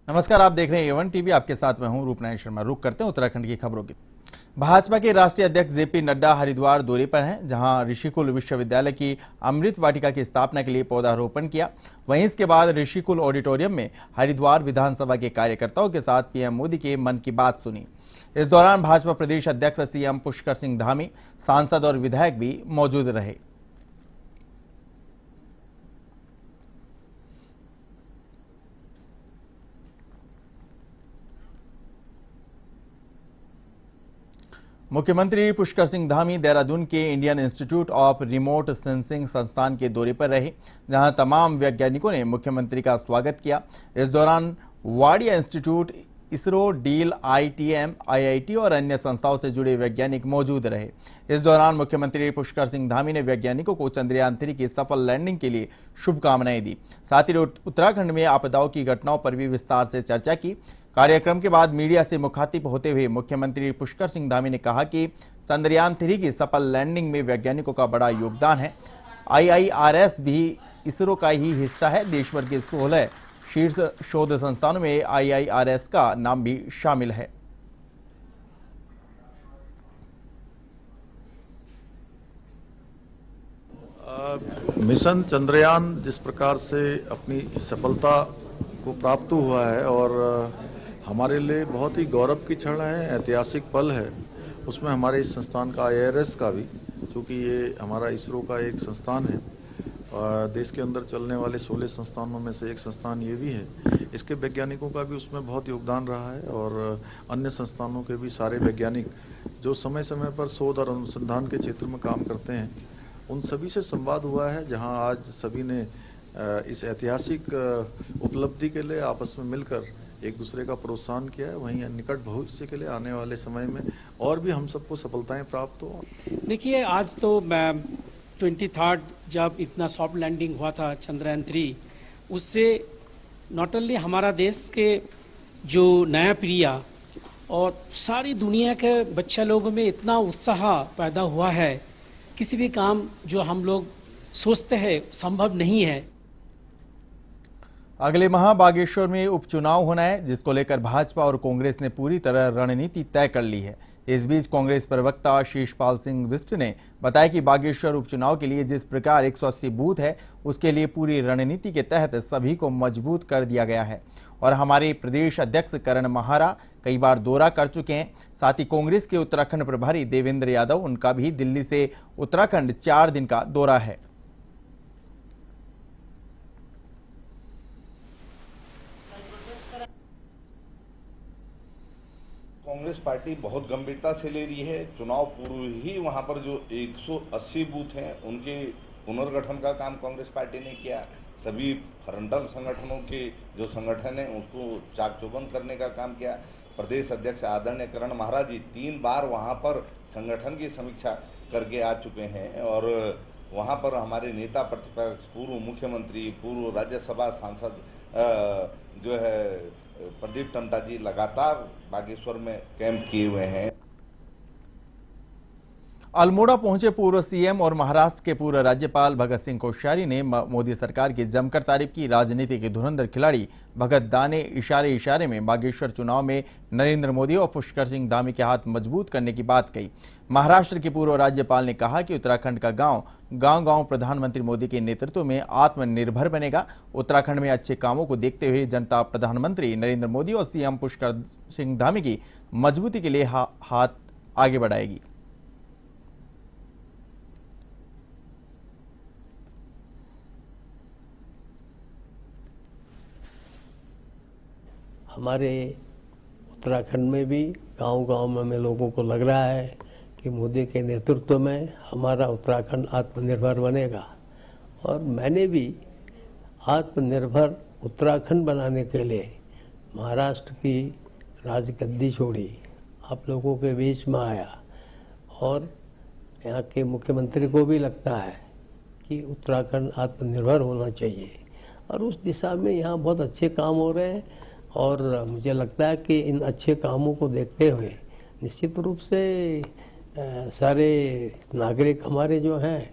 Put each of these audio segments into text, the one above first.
नमस्कार, आप देख रहे हैं A1 टीवी। आपके साथ मैं हूं रूपनारायण शर्मा। रुक करते हैं उत्तराखंड की खबरों की। भाजपा के राष्ट्रीय अध्यक्ष जेपी नड्डा हरिद्वार दौरे पर हैं, जहां ऋषिकुल विश्वविद्यालय की अमृत वाटिका की स्थापना के लिए पौधारोपण किया। वहीं इसके बाद ऋषिकुल ऑडिटोरियम में हरिद्वार विधानसभा के कार्यकर्ताओं के साथ पीएम मोदी के मन की बात सुनी। इस दौरान भाजपा प्रदेश अध्यक्ष सीएम पुष्कर सिंह धामी, सांसद और विधायक भी मौजूद रहे। मुख्यमंत्री पुष्कर सिंह धामी देहरादून के Indian institute of remote sensing संस्थान के दौरे पर रहे, जहां तमाम वैज्ञानिकों ने मुख्यमंत्री का स्वागत किया। इस दौरान Wadia institute, ISRO, deal, ITM, IIT और अन्य संस्थाओं से जुड़े वैज्ञानिक मौजूद रहे। इस दौरान मुख्यमंत्री पुष्कर सिंह धामी ने वैज्ञानिकों को चंद्रयान 3 की सफल लैंडिंग के लिए शुभकामनाएं दी। साथ ही उत्तराखंड में आपदाओं की घटनाओं पर भी विस्तार से चर्चा की। कार्यक्रम के बाद मीडिया से मुखातिब होते हुए मुख्यमंत्री पुष्कर सिंह धामी ने कहा कि चंद्रयान 3 की सफल लैंडिंग में वैज्ञानिकों का बड़ा योगदान है। आईआईआरएस भी इसरो का ही हिस्सा है। देश भर के 16 शीर्ष शोध संस्थानों में आईआईआरएस का नाम भी शामिल है। मिशन चंद्रयान जिस प्रकार से अपनी सफलता को प्राप्त हुआ है और हमारे लिए बहुत ही गौरव की क्षण है, ऐतिहासिक पल है। उसमें हमारे इस संस्थान का आईआईआरएस का भी, क्योंकि ये हमारा इसरो का एक संस्थान है और देश के अंदर चलने वाले 16 संस्थानों में से एक संस्थान ये भी है। इसके वैज्ञानिकों का भी उसमें बहुत योगदान रहा है और अन्य संस्थानों के भी सारे वैज्ञानिक जो समय समय पर शोध और अनुसंधान के क्षेत्र में काम करते हैं, उन सभी से संवाद हुआ है, जहां आज सभी ने इस ऐतिहासिक उपलब्धि के लिए आपस में मिलकर एक दूसरे का प्रोत्साहन किया है। वहीं निकट भविष्य के लिए आने वाले समय में और भी हम सबको सफलताएं प्राप्त हो। देखिए, आज तो 23 जब इतना सॉफ्ट लैंडिंग हुआ था चंद्रयान 3, उससे नॉट ओनली हमारा देश के जो नया पीढ़ी और सारी दुनिया के बच्चे लोगों में इतना उत्साह पैदा हुआ है। किसी भी काम जो हम लोग सोचते हैं संभव नहीं है। अगले माह बागेश्वर में उपचुनाव होना है, जिसको लेकर भाजपा और कांग्रेस ने पूरी तरह रणनीति तय कर ली है। इस बीच कांग्रेस प्रवक्ता शीशपाल सिंह बिष्ट ने बताया कि बागेश्वर उपचुनाव के लिए जिस प्रकार 180 बूथ है, उसके लिए पूरी रणनीति के तहत सभी को मजबूत कर दिया गया है और हमारे प्रदेश अध्यक्ष करण महारा कई बार दौरा कर चुके हैं। साथ ही कांग्रेस के उत्तराखंड प्रभारी देवेंद्र यादव, उनका भी दिल्ली से उत्तराखंड 4 दिन का दौरा है। कांग्रेस पार्टी बहुत गंभीरता से ले रही है। चुनाव पूर्व ही वहां पर जो 180 बूथ हैं उनके पुनर्गठन का काम कांग्रेस पार्टी ने किया। सभी फ्रंटल संगठनों के जो संगठन हैं उसको चाक चौबंद करने का काम किया। प्रदेश अध्यक्ष आदरणीय करण महाराज जी 3 बार वहां पर संगठन की समीक्षा करके आ चुके हैं और वहां पर हमारे नेता प्रतिपक्ष, पूर्व मुख्यमंत्री, पूर्व राज्यसभा सांसद जो है प्रदीप टम्टा जी लगातार बागेश्वर में कैंप किए हुए हैं। अल्मोड़ा पहुंचे पूर्व सीएम और महाराष्ट्र के पूर्व राज्यपाल भगत सिंह कोश्यारी ने मोदी सरकार की जमकर तारीफ की। राजनीति के धुरंधर खिलाड़ी भगत दा ने इशारे इशारे में बागेश्वर चुनाव में नरेंद्र मोदी और पुष्कर सिंह धामी के हाथ मजबूत करने की बात कही। महाराष्ट्र के पूर्व राज्यपाल ने कहा कि उत्तराखंड का गांव प्रधानमंत्री मोदी के नेतृत्व में आत्मनिर्भर बनेगा। उत्तराखंड में अच्छे कामों को देखते हुए जनता प्रधानमंत्री नरेंद्र मोदी और सीएम पुष्कर सिंह धामी की मजबूती के लिए हाथ आगे बढ़ाएगी। हमारे उत्तराखंड में भी गांव-गांव में लोगों को लग रहा है कि मोदी के नेतृत्व में हमारा उत्तराखंड आत्मनिर्भर बनेगा और मैंने भी आत्मनिर्भर उत्तराखंड बनाने के लिए महाराष्ट्र की राजगद्दी छोड़ी, आप लोगों के बीच में आया और यहाँ के मुख्यमंत्री को भी लगता है कि उत्तराखंड आत्मनिर्भर होना चाहिए और उस दिशा में यहाँ बहुत अच्छे काम हो रहे हैं और मुझे लगता है कि इन अच्छे कामों को देखते हुए निश्चित रूप से सारे नागरिक हमारे जो हैं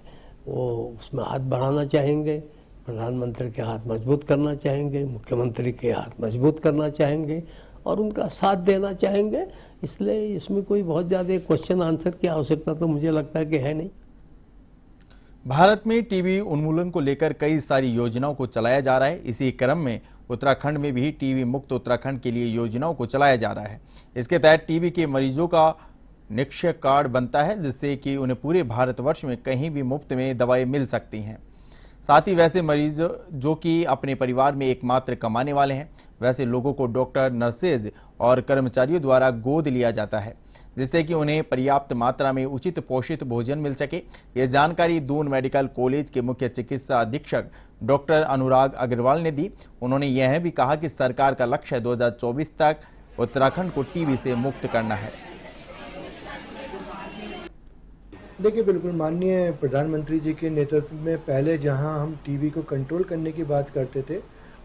वो उसमें हाथ बढ़ाना चाहेंगे प्रधानमंत्री के हाथ मजबूत करना चाहेंगे, मुख्यमंत्री के हाथ मजबूत करना चाहेंगे और उनका साथ देना चाहेंगे। इसलिए इसमें कोई बहुत ज़्यादा क्वेश्चन आंसर की आवश्यकता तो मुझे लगता है कि है नहीं। भारत में टीबी उन्मूलन को लेकर कई सारी योजनाओं को चलाया जा रहा है। इसी क्रम में उत्तराखंड में भी टीबी मुक्त उत्तराखंड के लिए योजनाओं को चलाया जा रहा है। इसके तहत टीबी के मरीजों का निक्षय कार्ड बनता है, जिससे कि उन्हें पूरे भारतवर्ष में कहीं भी मुफ्त में दवाएं मिल सकती हैं। साथ ही वैसे मरीज जो कि अपने परिवार में एकमात्र कमाने वाले हैं, वैसे लोगों को डॉक्टर, नर्सेज और कर्मचारियों द्वारा गोद लिया जाता है, जिससे कि उन्हें पर्याप्त मात्रा में उचित पोषित भोजन मिल सके। ये जानकारी दून मेडिकल कॉलेज के मुख्य चिकित्सा अधीक्षक डॉक्टर अनुराग अग्रवाल ने दी। उन्होंने यह भी कहा कि सरकार का लक्ष्य 2024 तक उत्तराखंड को टीबी से मुक्त करना है। देखिए, बिल्कुल माननीय प्रधानमंत्री जी के नेतृत्व में पहले जहां हम टीबी को कंट्रोल करने की बात करते थे,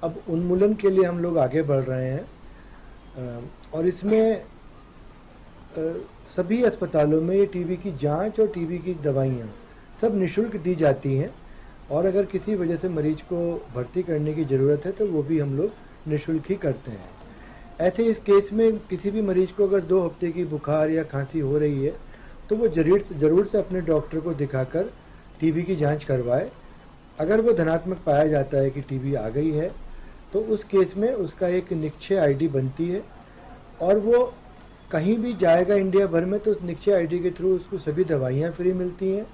अब उन्मूलन के लिए हम लोग आगे बढ़ रहे हैं और इसमें सभी अस्पतालों में ये टीबी की जांच और टीबी की दवाइयाँ सब निःशुल्क दी जाती हैं और अगर किसी वजह से मरीज को भर्ती करने की ज़रूरत है तो वो भी हम लोग निःशुल्क ही करते हैं। ऐसे इस केस में किसी भी मरीज को अगर 2 हफ्ते की बुखार या खांसी हो रही है तो वो ज़रूर से अपने डॉक्टर को दिखाकर टीबी की जांच करवाए। अगर वो धनात्मक पाया जाता है कि टीबी आ गई है तो उस केस में उसका एक निक्षय आईडी बनती है और वो कहीं भी जाएगा इंडिया भर में तो उस निक्षय आईडी के थ्रू उसको सभी दवाइयाँ फ्री मिलती हैं।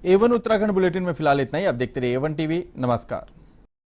A1 उत्तराखंड बुलेटिन में फिलहाल इतना ही। अब देखते रहिए A1 टीवी। नमस्कार।